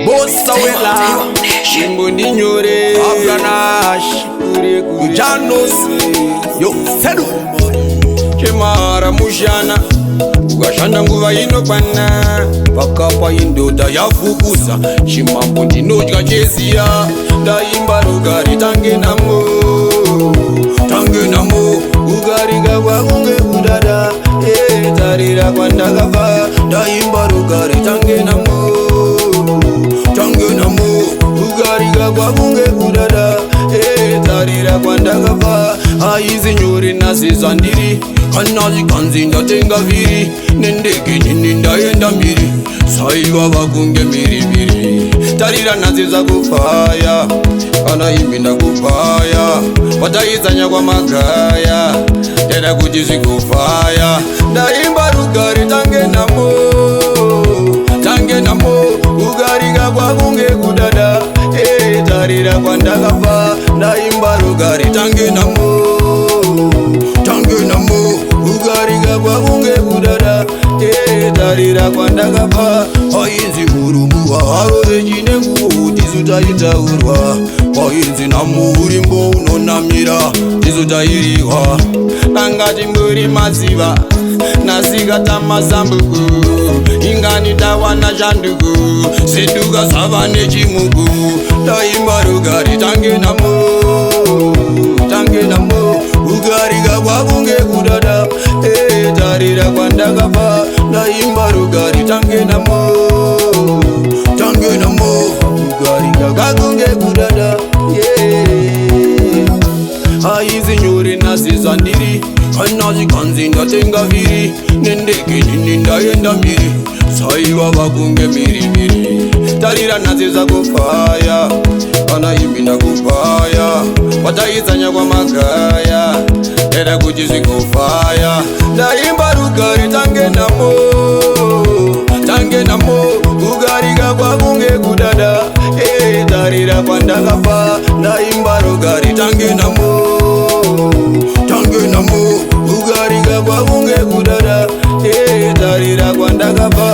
Bossa wela Shimboni nyore Abranash Ujanos Yo sedu Chemara mujana Ugashanda nguva inokwana Pakapa indota yafukuza Shimambo ndinodya cheziya Ndaimba rugari tange namo Ugari gawa unge udada tarira kwandakava Ndaimba rugari tange namo Ugari gawa unge udada tarira kwandakava Aizi nyuri nasi zandiri Kanazi kanzi ndatenga viri Nendeke nini ndaenda mbiri Saiwa wakunge miribiri Tarira nazi za kufaya Kana imi ndakupaya Wataizanya kwa magaya Tena kujizi kufaya Ndaimba rugari tange namo Ugari gagwa kunge kudada tarira kwa ndakava Ndaimba rugari tange namo Ugari gagwa unge kudada tarira kwa ndakava Ainzi urumbuwa harore jinengu Tizutaitaurwa Ainzi namurimbo unonamira Tizutairiwa Nangati mburi maziva Nasika tamazambuku Ingani tawana janduku Seduka savane chimuku Ndaimba rugari tange namo Ugari gagwa unge kudada tarira kwa ndakava Ndaimba rugari tange namo Ugari gagwa unge kudada Aizi nyuri nasi zandiri Kanazi kanzi ndatenga viri Nendeke nini ndaenda mbiri Saiwa wakunge miribiri Tarira nazi za kufaya Kana imi ndakupaya Wataizanya kwa magaya Tena kujizi kufaya Ndaimba rugari tange namo Ugari gagwa kunge kudada tarira kwa ndakava Ndaimba rugari tange namo Ugari gagwa kunge kudada tarira kwa ndakava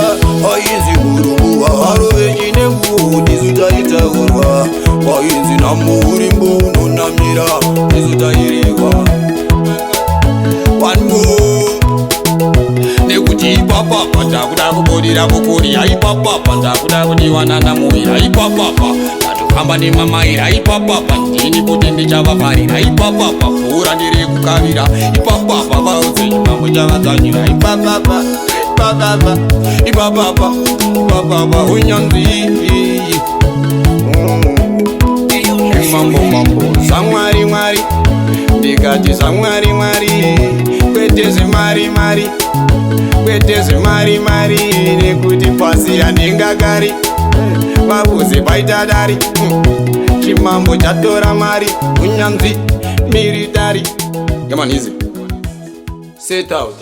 Aizi urumbuwa harove jinengu Tizutaitaurwa Aizi namurimbo unonamira Tizutairiwa One more Nekuti ipapapa Ndakuda kukodira kukodira ipapapa Ndakuda kudiwana namuira ipapapa Natukamba ni mamaira ipapapa Ndini kuti ndichavafarira ipapapa Pura ndiri kukavira ipapapa Vauze chimambo chavadzanyira ipapapa Unyanzi Mambo Samwari Ndikati samwari Kweteze mari Nekuti pasi handingagari Vavuze baitadari Chimambo chatora mari Unyanzi Military Come on, easy. Sit out.